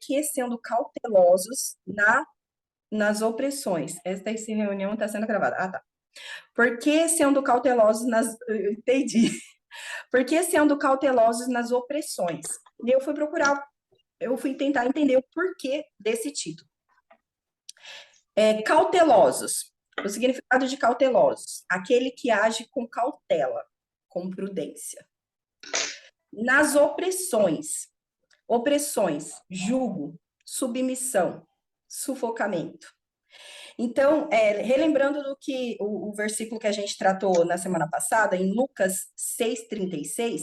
que sendo cautelosos nas opressões? Esta reunião está sendo gravada. Ah, tá. Por que sendo cautelosos nas... Eu entendi. Por que sendo cautelosos nas opressões? E eu fui tentar entender o porquê desse título. Cautelosos. O significado de cautelosos. Aquele que age com cautela, com prudência. Nas opressões. Opressões, jugo, submissão, sufocamento. Então, relembrando do que o versículo que a gente tratou na semana passada, em Lucas 6,36,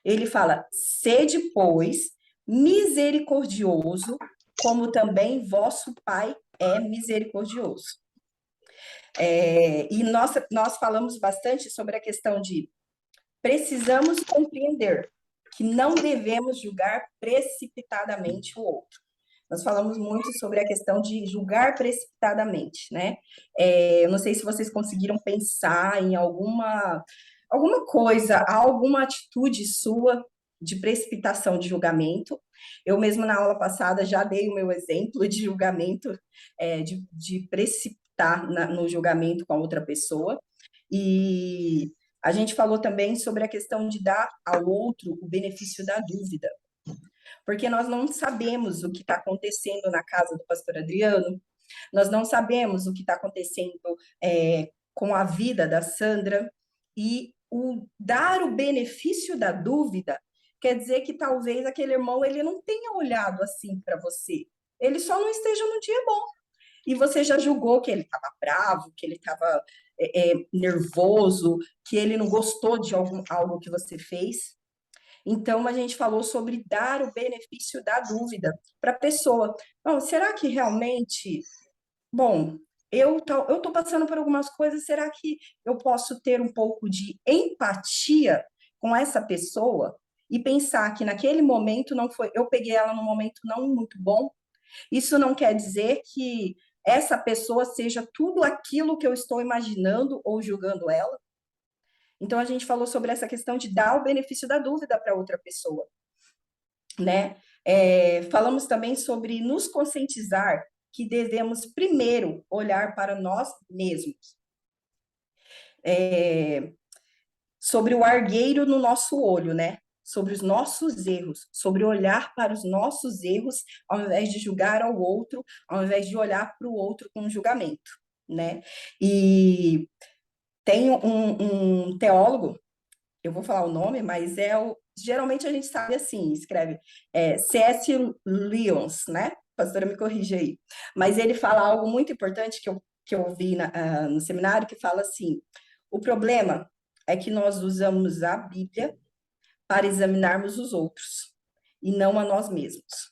ele fala: sede, pois, misericordioso, como também vosso Pai é misericordioso. E nós falamos bastante sobre a questão de precisamos compreender que não devemos julgar precipitadamente o outro. Nós falamos muito sobre a questão de julgar precipitadamente, né? Eu não sei se vocês conseguiram pensar em alguma coisa, alguma atitude sua de precipitação de julgamento. Eu mesma, na aula passada, já dei o meu exemplo de julgamento, de precipitar no julgamento com a outra pessoa. E a gente falou também sobre a questão de dar ao outro o benefício da dúvida, porque nós não sabemos o que está acontecendo na casa do pastor Adriano, nós não sabemos o que está acontecendo com a vida da Sandra, e dar o benefício da dúvida quer dizer que talvez aquele irmão ele não tenha olhado assim para você, ele só não esteja no dia bom. E você já julgou que ele estava bravo, que ele estava nervoso, que ele não gostou de algo que você fez. Então, a gente falou sobre dar o benefício da dúvida para a pessoa. Bom, será que realmente... Bom, eu estou passando por algumas coisas, será que eu posso ter um pouco de empatia com essa pessoa e pensar que naquele momento não foi... Eu peguei ela num momento não muito bom. Isso não quer dizer que essa pessoa seja tudo aquilo que eu estou imaginando ou julgando ela. Então, a gente falou sobre essa questão de dar o benefício da dúvida para outra pessoa, né? Falamos também sobre nos conscientizar que devemos primeiro olhar para nós mesmos. Sobre o argueiro no nosso olho, né? Sobre os nossos erros, sobre olhar para os nossos erros, ao invés de julgar ao outro, ao invés de olhar para o outro com julgamento, né? E tem um teólogo, eu vou falar o nome, mas geralmente a gente sabe assim, escreve C.S. Lewis, né? Pastora, me corrija aí. Mas ele fala algo muito importante que eu vi no seminário, que fala assim: o problema é que nós usamos a Bíblia para examinarmos os outros, e não a nós mesmos.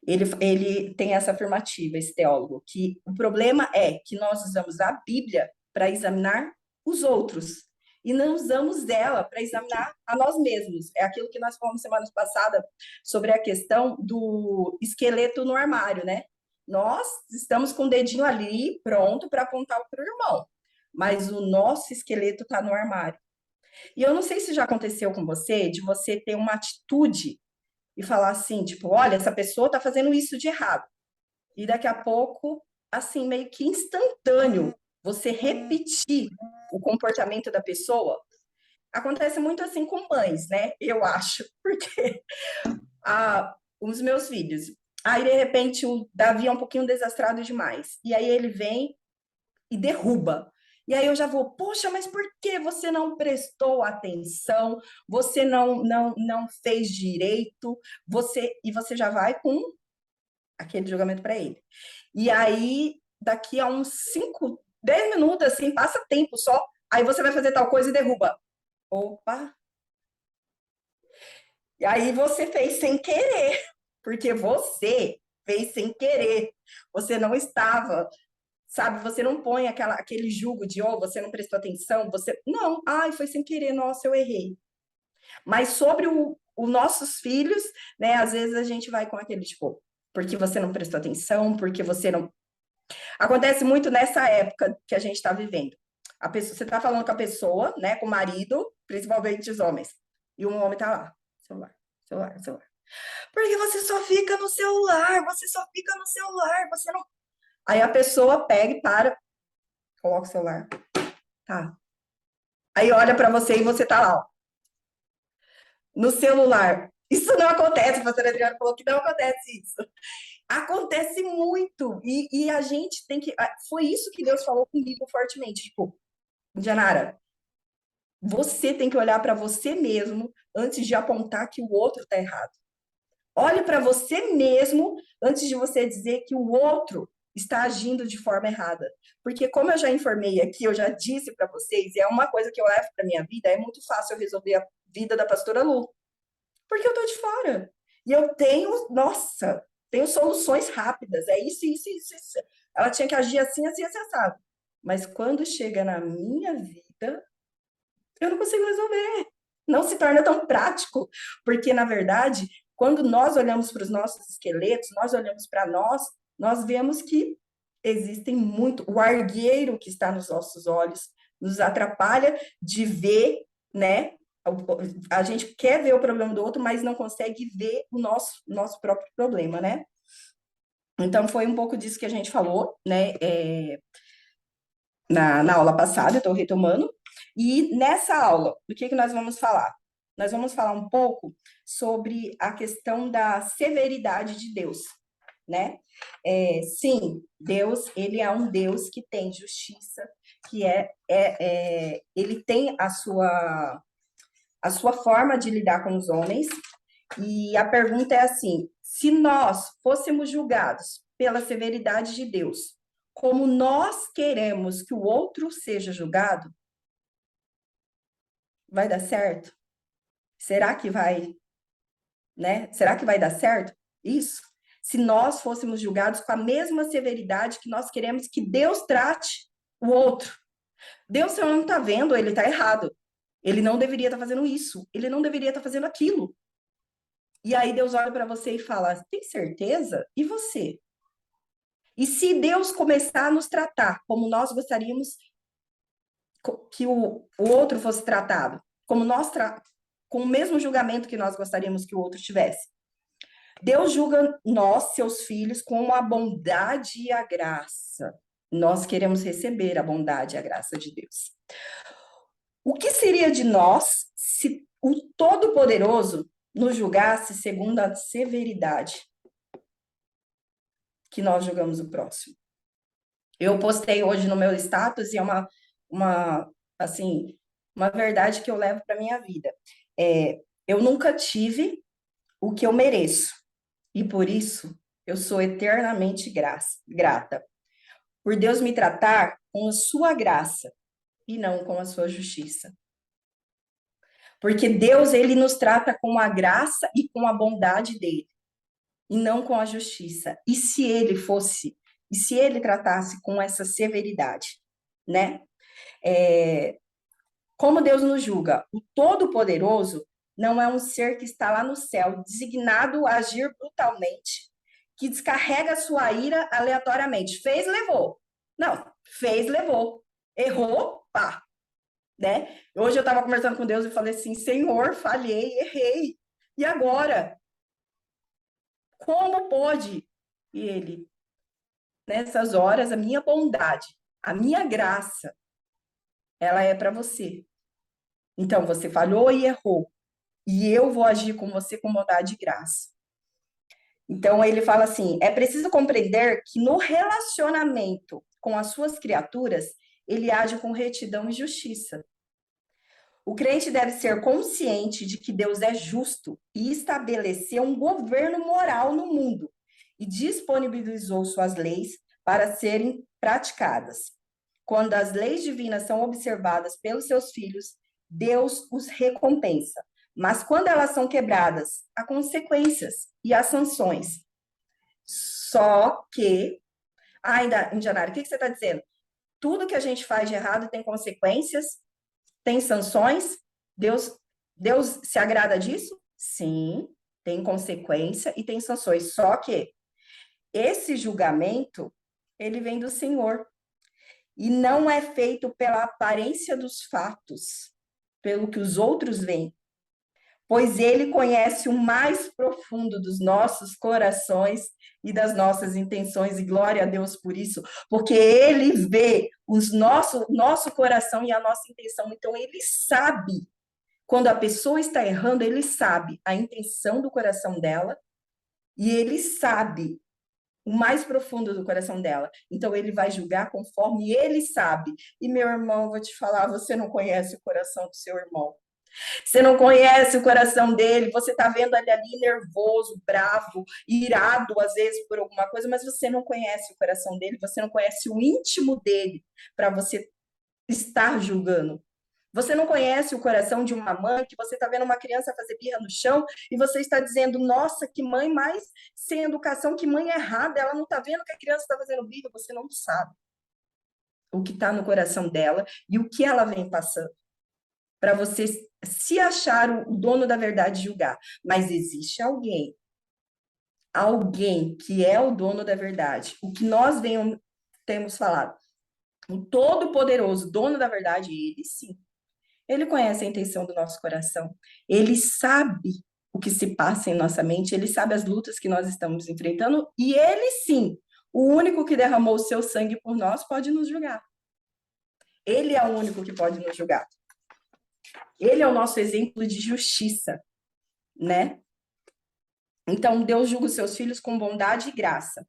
Ele tem essa afirmativa, esse teólogo, que o problema é que nós usamos a Bíblia para examinar os outros, e não usamos ela para examinar a nós mesmos. É aquilo que nós falamos semana passada sobre a questão do esqueleto no armário, né? Nós estamos com o dedinho ali pronto para apontar para o irmão, mas o nosso esqueleto está no armário. E eu não sei se já aconteceu com você, de você ter uma atitude e falar assim, tipo, olha, essa pessoa está fazendo isso de errado. E daqui a pouco, assim, meio que instantâneo, você repetir o comportamento da pessoa. Acontece muito assim com mães, né? Eu acho, porque os meus filhos, aí de repente o Davi é um pouquinho desastrado demais, e aí ele vem e derruba. E aí eu já vou, poxa, mas por que você não prestou atenção? Você não fez direito? E você já vai com aquele julgamento para ele. E aí, daqui a uns 5, 10 minutos, assim, passa tempo só, aí você vai fazer tal coisa e derruba. Opa! E aí você fez sem querer, porque você fez sem querer. Você não estava, sabe? Você não põe aquele julgo de, você não prestou atenção, Não, foi sem querer, nossa, eu errei. Mas sobre os nossos filhos, né, às vezes a gente vai com aquele, tipo, porque você não prestou atenção, porque você não... Acontece muito nessa época que a gente está vivendo. Você está falando com a pessoa, né, com o marido, principalmente os homens, e um homem está lá, celular. Porque você só fica no celular, você só fica no celular, você não. Aí a pessoa pega e para, coloca o celular. Tá. Aí olha para você e você tá lá, ó, no celular. Isso não acontece, a pastora Adriana falou que não acontece isso. Acontece muito. E a gente tem que. Foi isso que Deus falou comigo fortemente. Tipo, Janara, você tem que olhar para você mesmo antes de apontar que o outro está errado. Olhe para você mesmo antes de você dizer que o outro está agindo de forma errada. Porque, como eu já informei aqui, eu já disse para vocês, e é uma coisa que eu levo para minha vida, é muito fácil eu resolver a vida da pastora Lu. Porque eu tô de fora. E eu tenho, nossa, tenho soluções rápidas. É isso, isso, isso, isso. Ela tinha que agir assim, assim, assim, assado. Mas quando chega na minha vida, eu não consigo resolver. Não se torna tão prático. Porque, na verdade, quando nós olhamos para os nossos esqueletos, nós olhamos para nós vemos que existem muito. O argueiro que está nos nossos olhos nos atrapalha de ver, né? A gente quer ver o problema do outro, mas não consegue ver o nosso próprio problema, né? Então, foi um pouco disso que a gente falou, né? Na aula passada, eu estou retomando. E nessa aula, do que nós vamos falar? Nós vamos falar um pouco sobre a questão da severidade de Deus, né? Sim, Deus, ele é um Deus que tem justiça, que ele tem a sua forma de lidar com os homens. E a pergunta é assim: se nós fôssemos julgados pela severidade de Deus, como nós queremos que o outro seja julgado, vai dar certo? Será que vai, né? Será que vai dar certo isso? Se nós fôssemos julgados com a mesma severidade que nós queremos que Deus trate o outro. Deus, se não está vendo, ele está errado. Ele não deveria estar fazendo isso. Ele não deveria estar fazendo aquilo. E aí Deus olha para você e fala: tem certeza? E você? E se Deus começar a nos tratar como nós gostaríamos que o outro fosse tratado, como com o mesmo julgamento que nós gostaríamos que o outro tivesse? Deus julga nós, seus filhos, com a bondade e a graça. Nós queremos receber a bondade e a graça de Deus. O que seria de nós se o Todo-Poderoso nos julgasse segundo a severidade que nós julgamos o próximo? Eu postei hoje no meu status e é assim, uma verdade que eu levo para minha vida. Eu nunca tive o que eu mereço e por isso eu sou eternamente grata por Deus me tratar com a sua graça e não com a sua justiça. Porque Deus, ele nos trata com a graça e com a bondade dele, e não com a justiça. E se ele tratasse com essa severidade, né? Como Deus nos julga? O Todo-Poderoso não é um ser que está lá no céu, designado a agir brutalmente, que descarrega sua ira aleatoriamente. Fez, levou. Não, fez, levou. Errou, pá, né? Hoje eu estava conversando com Deus e falei assim: Senhor, falhei, errei. E agora? Como pode? E ele, nessas horas, a minha bondade, a minha graça, ela é para você. Então, você falhou e errou. E eu vou agir com você com bondade e graça. Então, ele fala assim: é preciso compreender que no relacionamento com as suas criaturas, ele age com retidão e justiça. O crente deve ser consciente de que Deus é justo e estabeleceu um governo moral no mundo e disponibilizou suas leis para serem praticadas. Quando as leis divinas são observadas pelos seus filhos, Deus os recompensa. Mas quando elas são quebradas, há consequências e há sanções. Só que, ainda, Indianário, o que você está dizendo? Tudo que a gente faz de errado tem consequências, tem sanções? Deus, Deus se agrada disso? Sim, tem consequência e tem sanções. Só que esse julgamento, ele vem do Senhor. E não é feito pela aparência dos fatos, pelo que os outros veem. pois ele conhece o mais profundo dos nossos corações e das nossas intenções, e glória a Deus por isso, porque ele vê nosso coração e a nossa intenção, então ele sabe, quando a pessoa está errando, ele sabe a intenção do coração dela, e ele sabe o mais profundo do coração dela. Então, ele vai julgar conforme ele sabe. E, meu irmão, vou te falar, você não conhece o coração do seu irmão. Você não conhece o coração dele, você está vendo ele ali nervoso, bravo, irado, às vezes, por alguma coisa, mas você não conhece o coração dele, você não conhece o íntimo dele para você estar julgando. Você não conhece o coração de uma mãe que você está vendo uma criança fazer birra no chão e você está dizendo, nossa, que mãe mais sem educação, que mãe errada, ela não está vendo que a criança está fazendo birra, você não sabe o que está no coração dela e o que ela vem passando para você se achar o dono da verdade e julgar. Mas existe alguém que é o dono da verdade. O que nós temos falado, o Todo-Poderoso, dono da verdade, ele sim. Ele conhece a intenção do nosso coração. Ele sabe o que se passa em nossa mente, ele sabe as lutas que nós estamos enfrentando, e ele sim, o único que derramou o seu sangue por nós, pode nos julgar. Ele é o único que pode nos julgar. Ele é o nosso exemplo de justiça, né? Então, Deus julga os seus filhos com bondade e graça.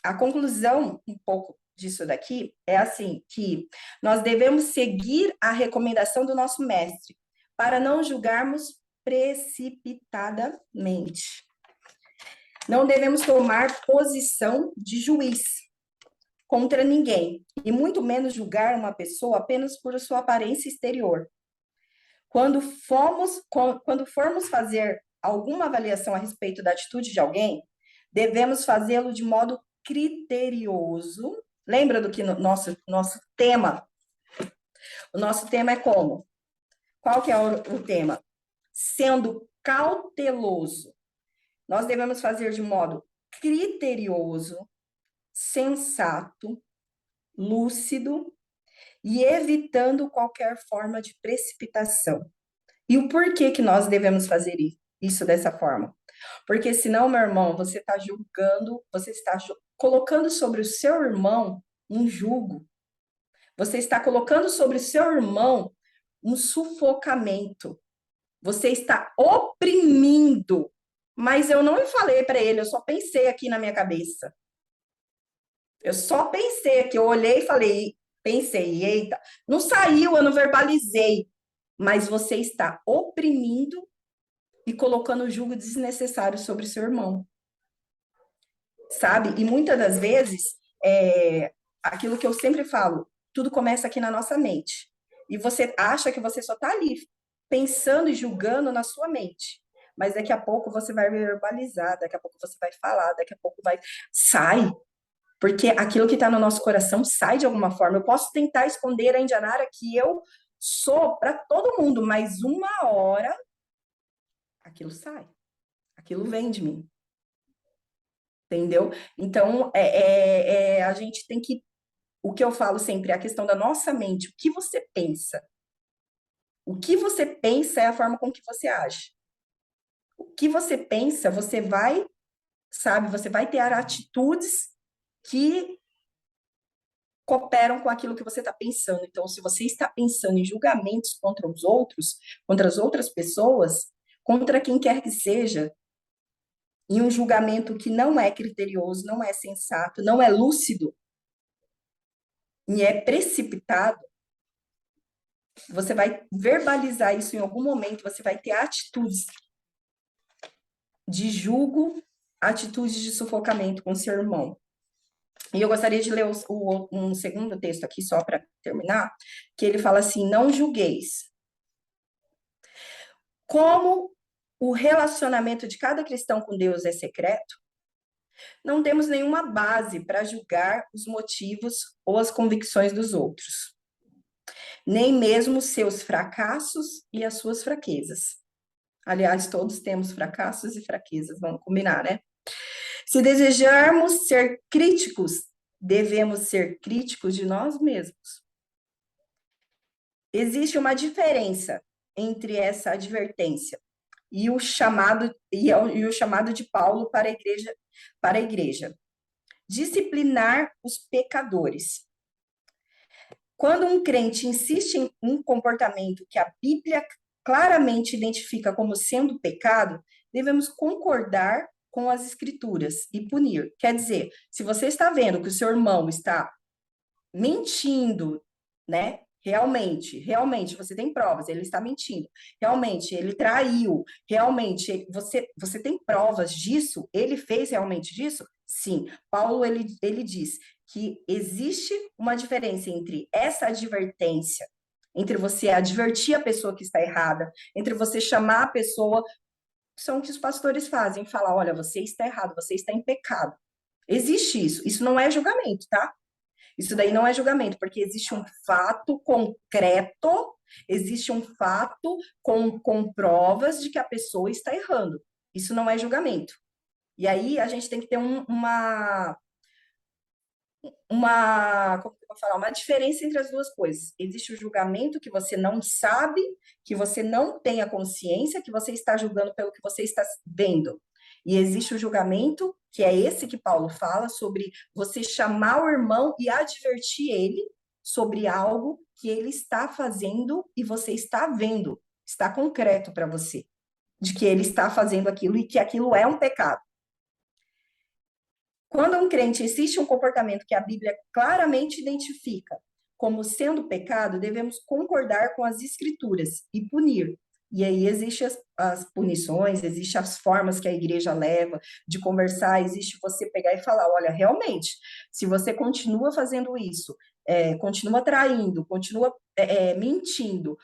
A conclusão, um pouco disso daqui, é assim, que nós devemos seguir a recomendação do nosso mestre, para não julgarmos precipitadamente. Não devemos tomar posição de juiz contra ninguém, e muito menos julgar uma pessoa apenas por sua aparência exterior. Quando formos fazer alguma avaliação a respeito da atitude de alguém, devemos fazê-lo de modo criterioso. Lembra do que nosso tema? O nosso tema é como? Qual que é o tema? Sendo cauteloso. Nós devemos fazer de modo criterioso, sensato, lúcido e evitando qualquer forma de precipitação. E o porquê que nós devemos fazer isso dessa forma? Porque senão, meu irmão, você está julgando, você está colocando sobre o seu irmão um julgo. Você está colocando sobre o seu irmão um sufocamento. Você está oprimindo. Mas eu não falei para ele, eu só pensei aqui na minha cabeça. Eu só pensei aqui, eu olhei e falei, pensei, eita, não saiu, eu não verbalizei. Mas você está oprimindo e colocando julgo desnecessário sobre o seu irmão. Sabe? E muitas das vezes, aquilo que eu sempre falo, tudo começa aqui na nossa mente. E você acha que você só está ali pensando e julgando na sua mente. Mas daqui a pouco você vai verbalizar, daqui a pouco você vai falar, daqui a pouco sai. Porque aquilo que está no nosso coração sai de alguma forma. Eu posso tentar esconder a Indianara que eu sou para todo mundo, mas uma hora aquilo sai. Aquilo vem de mim. Entendeu? Então, a gente tem que. O que eu falo sempre é a questão da nossa mente. O que você pensa? O que você pensa é a forma com que você age. O que você pensa, você vai, sabe, você vai ter atitudes que cooperam com aquilo que você está pensando. Então, se você está pensando em julgamentos contra os outros, contra as outras pessoas, contra quem quer que seja, em um julgamento que não é criterioso, não é sensato, não é lúcido, e é precipitado, você vai verbalizar isso em algum momento, você vai ter atitudes de julgo, atitudes de sufocamento com seu irmão. E eu gostaria de ler um segundo texto aqui, só para terminar, que ele fala assim, não julgueis. Como o relacionamento de cada cristão com Deus é secreto, não temos nenhuma base para julgar os motivos ou as convicções dos outros, nem mesmo seus fracassos e as suas fraquezas. Aliás, todos temos fracassos e fraquezas, vamos combinar, né? Se desejarmos ser críticos, devemos ser críticos de nós mesmos. Existe uma diferença entre essa advertência e o chamado de Paulo para a igreja. Disciplinar os pecadores. Quando um crente insiste em um comportamento que a Bíblia claramente identifica como sendo pecado, devemos concordar com as escrituras e punir. Quer dizer, se você está vendo que o seu irmão está mentindo, né? Realmente, você tem provas, ele está mentindo. Realmente, ele traiu. Realmente, você tem provas disso? Ele fez realmente disso? Sim. Paulo, ele diz que existe uma diferença entre essa advertência, entre você advertir a pessoa que está errada, entre você chamar a pessoa, são o que os pastores fazem, falar, olha, você está errado, você está em pecado. Existe isso. Isso não é julgamento, tá? Isso daí não é julgamento, porque existe um fato concreto, existe um fato com provas de que a pessoa está errando. Isso não é julgamento. E aí a gente tem que ter como que eu vou falar? Uma diferença entre as duas coisas. Existe o julgamento que você não sabe, que você não tem a consciência, que você está julgando pelo que você está vendo. E existe o julgamento, que é esse que Paulo fala, sobre você chamar o irmão e advertir ele sobre algo que ele está fazendo e você está vendo, está concreto para você, de que ele está fazendo aquilo e que aquilo é um pecado. Quando um crente insiste em um comportamento que a Bíblia claramente identifica como sendo pecado, devemos concordar com as escrituras e punir. E aí existem as punições, existem as formas que a igreja leva de conversar, existe você pegar e falar, olha, realmente, se você continua fazendo isso, continua traindo, continua mentindo,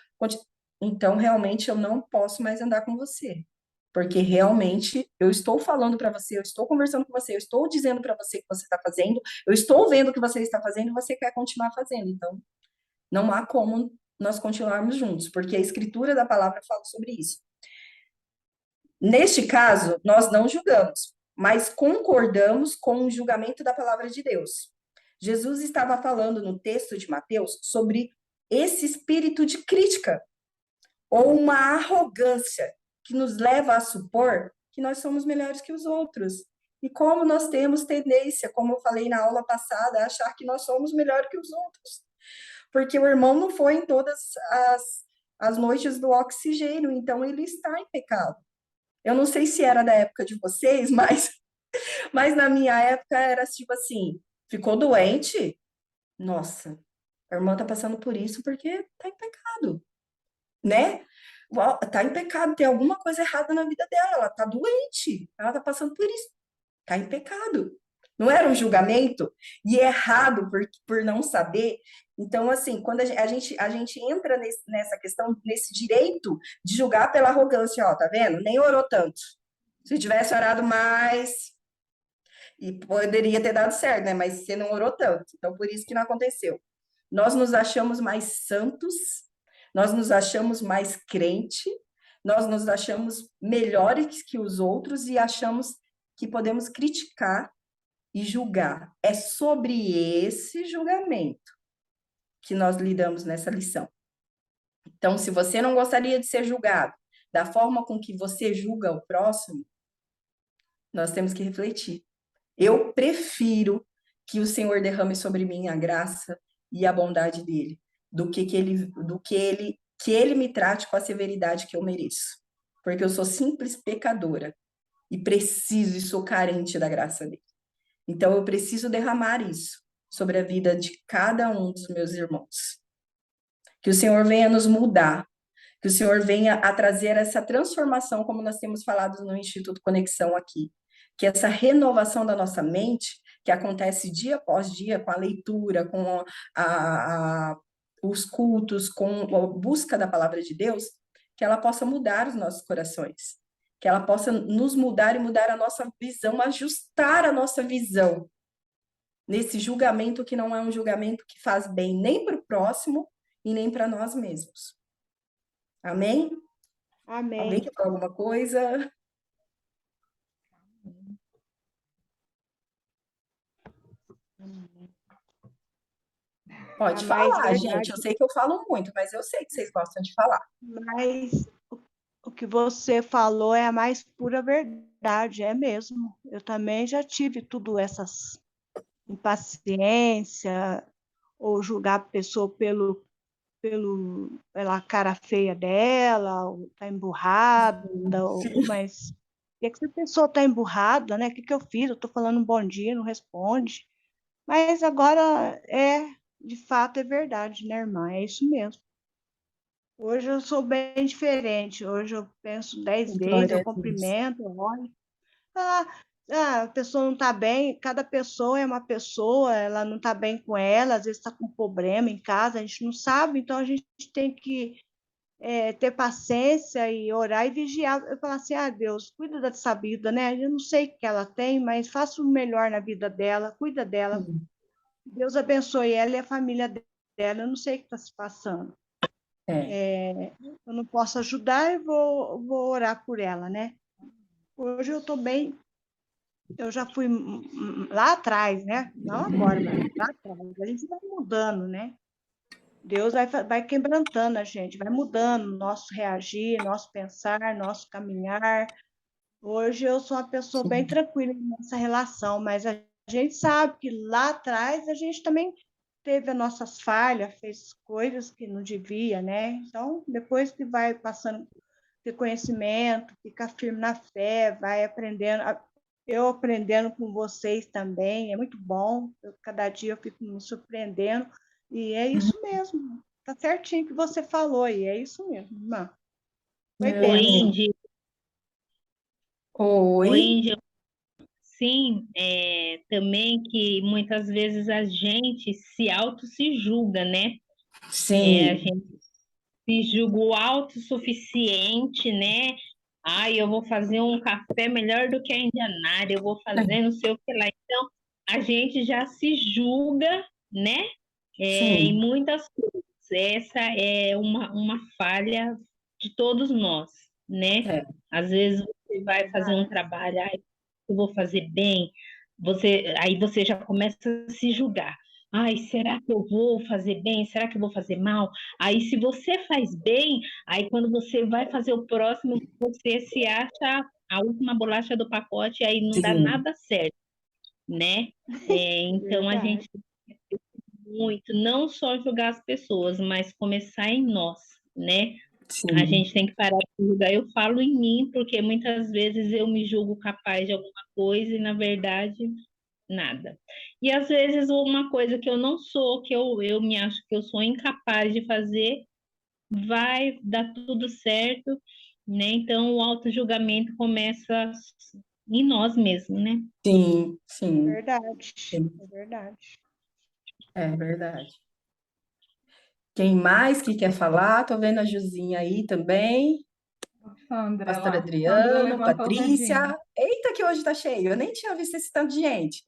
então realmente eu não posso mais andar com você. Porque realmente eu estou falando para você, eu estou conversando com você, eu estou dizendo para você o que você está fazendo, eu estou vendo o que você está fazendo e você quer continuar fazendo. Então, não há como nós continuarmos juntos, porque a escritura da palavra fala sobre isso. Neste caso, nós não julgamos, mas concordamos com o julgamento da palavra de Deus. Jesus estava falando no texto de Mateus sobre esse espírito de crítica ou uma arrogância que nos leva a supor que nós somos melhores que os outros. E como nós temos tendência, como eu falei na aula passada, a achar que nós somos melhores que os outros. Porque o irmão não foi em todas as noites do oxigênio, então ele está em pecado. Eu não sei se era da época de vocês, mas na minha época era tipo assim, ficou doente? Nossa, a irmã tá passando por isso porque tá em pecado, né? Tá em pecado, tem alguma coisa errada na vida dela, ela tá doente, ela tá passando por isso, tá em pecado. Não era um julgamento e errado por não saber. Então, assim, quando a gente entra nessa questão, nesse direito de julgar pela arrogância, ó, tá vendo? Nem orou tanto. Se tivesse orado mais, e poderia ter dado certo, né? Mas você não orou tanto. Então, por isso que não aconteceu. Nós nos achamos mais santos, nós nos achamos mais crente, nós nos achamos melhores que os outros e achamos que podemos criticar e julgar. É sobre esse julgamento que nós lidamos nessa lição. Então, se você não gostaria de ser julgado da forma com que você julga o próximo, nós temos que refletir. Eu prefiro que o Senhor derrame sobre mim a graça e a bondade dele, do que ele me trate com a severidade que eu mereço. Porque eu sou simples pecadora e preciso e sou carente da graça dele. Então eu preciso derramar isso sobre a vida de cada um dos meus irmãos. Que o Senhor venha nos mudar, que o Senhor venha a trazer essa transformação, como nós temos falado no Instituto Conexão aqui, que essa renovação da nossa mente, que acontece dia após dia, com a leitura, com os cultos, com a busca da palavra de Deus, que ela possa mudar os nossos corações, que ela possa nos mudar e mudar a nossa visão, ajustar a nossa visão nesse julgamento que não é um julgamento que faz bem nem para o próximo e nem para nós mesmos. Amém? Alguém Amém. quer falar alguma coisa? É a Pode mais falar, gente. Eu verdade. sei que eu falo muito, mas eu sei que vocês gostam de falar. Mas o que você falou é a mais pura verdade, é mesmo. Eu também já tive tudo essas impaciência, ou julgar a pessoa pela cara feia dela, ou tá emburrada, Sim. mas por que essa pessoa tá emburrada, né? O que que eu fiz? Eu tô falando um bom dia, não responde. Mas agora de fato, é verdade, né, irmã? É isso mesmo. Hoje eu sou bem diferente. Hoje eu penso 10 vezes, eu Glória a Deus. cumprimento, eu olho. Ah, a pessoa não está bem, cada pessoa é uma pessoa, ela não está bem com ela, às vezes está com problema em casa, a gente não sabe, então a gente tem que ter paciência e orar e vigiar. Eu falo assim, Deus, cuida dessa vida, né? Eu não sei o que ela tem, mas faça o melhor na vida dela, cuida dela. Sim. Deus abençoe ela e a família dela. Eu não sei o que está se passando. É. Eu não posso ajudar, eu vou orar por ela, né? Hoje eu estou bem. Eu já fui lá atrás, né? Não agora, mas lá atrás. A gente vai mudando, né? Deus vai quebrantando a gente, vai mudando nosso reagir, nosso pensar, nosso caminhar. Hoje eu sou uma pessoa bem Sim. tranquila nessa relação, mas a gente sabe que lá atrás a gente também teve as nossas falhas, fez coisas que não devia, né? Então, depois que vai passando ter conhecimento, ficar firme na fé, vai aprendendo. Eu aprendendo com vocês também, é muito bom. Cada dia eu fico me surpreendendo. E é isso mesmo. Tá certinho o que você falou, e é isso mesmo, irmã. Foi Oi, benção. É. Índia. Oi, Oi. Índia. Sim, também que muitas vezes a gente se julga, né? A Sim. gente se julga o autossuficiente, né? Ai, eu vou fazer um café melhor do que a indianária, eu vou fazer não sei o que lá. Então, a gente já se julga, né? Em Sim. muitas coisas. Essa é uma falha de todos nós, né? É. Às vezes você vai fazer um Verdade. trabalho, ai, eu vou fazer bem, aí você já começa a se julgar. Ai, será que eu vou fazer bem? Será que eu vou fazer mal? Aí, se você faz bem, aí quando você vai fazer o próximo, você se acha a última bolacha do pacote, aí não dá Sim. nada certo, né? Então, a Verdade. gente muito, não só julgar as pessoas, mas começar em nós, né? A Sim. gente tem que parar de julgar. Eu falo em mim, porque muitas vezes eu me julgo capaz de alguma coisa e, na verdade, nada. E às vezes uma coisa que eu não sou, que eu me acho que eu sou incapaz de fazer, vai dar tudo certo, né? Então o auto-julgamento começa em nós mesmos, né? Sim. Sim. Verdade. Sim. É verdade. É verdade. Quem mais que quer falar? Tô vendo a Juzinha aí também. Sandra Pastor lá. Sandra Adriano, levantou o dedinho. Patrícia. Eita, que hoje tá cheio. Eu nem tinha visto esse tanto de gente.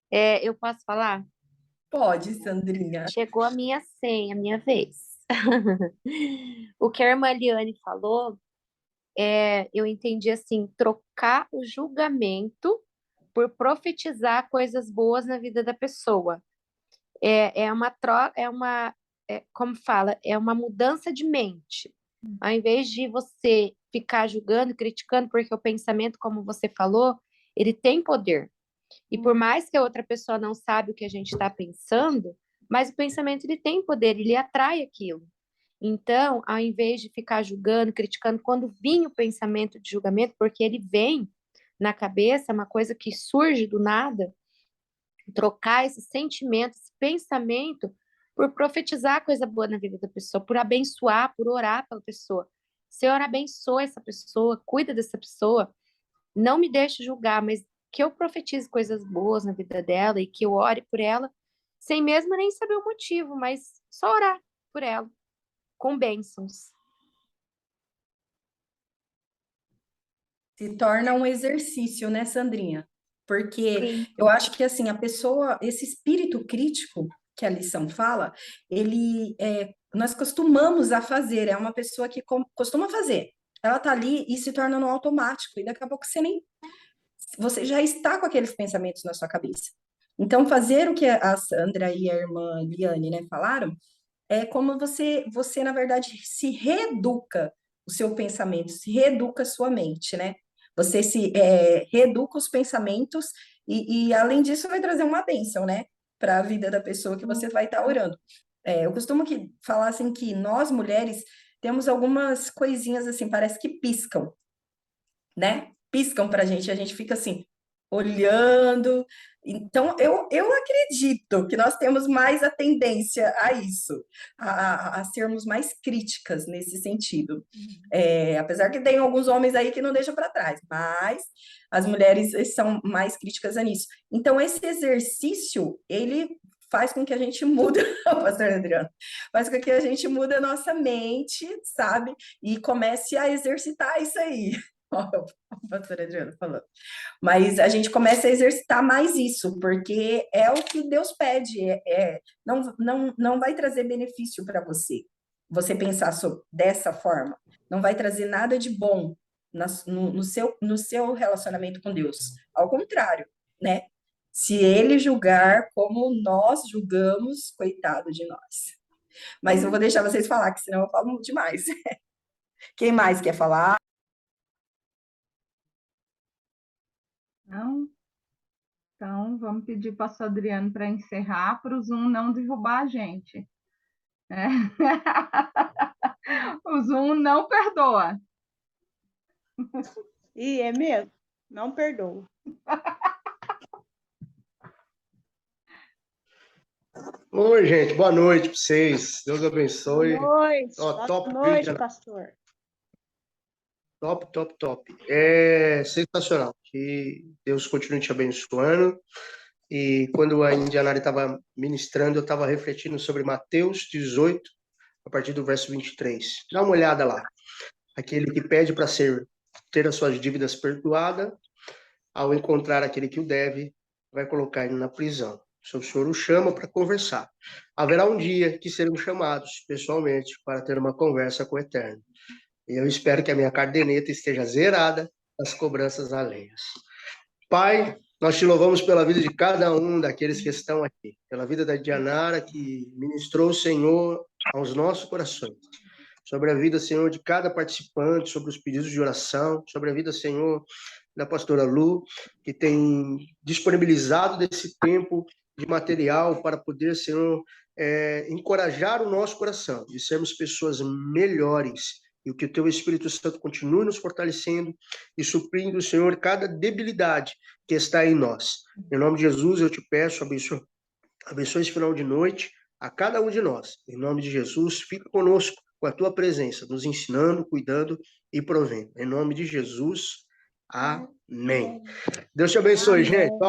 Eu posso falar? Pode, Sandrinha. Chegou a minha senha, a minha vez. O que a irmã Liane falou, eu entendi assim, trocar o julgamento por profetizar coisas boas na vida da pessoa. É uma troca, como fala, é uma mudança de mente. Ao invés de você ficar julgando, criticando, porque o pensamento, como você falou, ele tem poder. E por mais que a outra pessoa não sabe o que a gente está pensando, mas o pensamento ele tem poder, ele atrai aquilo. Então, ao invés de ficar julgando, criticando, quando vinha o pensamento de julgamento, porque ele vem na cabeça, é uma coisa que surge do nada, trocar esse sentimento, esse pensamento, por profetizar coisa boa na vida da pessoa, por abençoar, por orar pela pessoa. Senhor, abençoa essa pessoa, cuida dessa pessoa, não me deixe julgar, mas que eu profetize coisas boas na vida dela e que eu ore por ela, sem mesmo nem saber o motivo, mas só orar por ela, com bênçãos. Se torna um exercício, né, Sandrinha? Porque Sim. eu acho que assim, a pessoa, esse espírito crítico que a lição fala, nós costumamos a fazer, é uma pessoa que costuma fazer. Ela tá ali e se torna no automático, e daqui a pouco você nem você já está com aqueles pensamentos na sua cabeça. Então, fazer o que a Sandra e a irmã Liane, né, falaram, é como você, na verdade, se reeduca o seu pensamento, se reeduca a sua mente, né? Você reeduca os pensamentos e, além disso, vai trazer uma bênção, né? Para a vida da pessoa que você vai estar orando. Eu costumo falar assim que nós, mulheres, temos algumas coisinhas assim, parece que piscam, né? Piscam para a gente fica assim, olhando. Então, eu acredito que nós temos mais a tendência a isso, a sermos mais críticas nesse sentido. Apesar que tem alguns homens aí que não deixam para trás, mas as mulheres são mais críticas a nisso. Então, esse exercício, ele faz com que a gente mude, pastor Adriano, faz com que a gente mude a nossa mente, sabe? E comece a exercitar isso aí. O pastor Adriano falando. Mas a gente começa a exercitar mais isso, porque é o que Deus pede. Não vai trazer benefício para você pensar dessa forma. Não vai trazer nada de bom no seu relacionamento com Deus. Ao contrário, né? Se ele julgar como nós julgamos, coitado de nós. Mas eu vou deixar vocês falar, que senão eu falo demais. Quem mais quer falar? Não? Então, vamos pedir para o pastor Adriano para encerrar, para o Zoom não derrubar a gente. O Zoom não perdoa. E é mesmo? Não perdoa. Oi, gente, boa noite para vocês. Deus abençoe. Boa noite, pastor. Top. É sensacional. Que Deus continue te abençoando. E quando a Indianara estava ministrando, eu estava refletindo sobre Mateus 18, a partir do verso 23. Dá uma olhada lá. Aquele que pede para ter as suas dívidas perdoadas, ao encontrar aquele que o deve, vai colocar ele na prisão. O Senhor o chama para conversar. Haverá um dia que seremos chamados pessoalmente para ter uma conversa com o Eterno. E eu espero que a minha caderneta esteja zerada das cobranças alheias. Pai, nós te louvamos pela vida de cada um daqueles que estão aqui, pela vida da Dianara, que ministrou o Senhor aos nossos corações, sobre a vida, Senhor, de cada participante, sobre os pedidos de oração, sobre a vida, Senhor, da pastora Lu, que tem disponibilizado desse tempo de material para poder, Senhor, encorajar o nosso coração, de sermos pessoas melhores, e que o Teu Espírito Santo continue nos fortalecendo e suprindo, Senhor, cada debilidade que está em nós. Em nome de Jesus, eu te peço, abençoe esse final de noite a cada um de nós. Em nome de Jesus, fica conosco com a Tua presença, nos ensinando, cuidando e provendo. Em nome de Jesus, amém. Deus te abençoe, gente.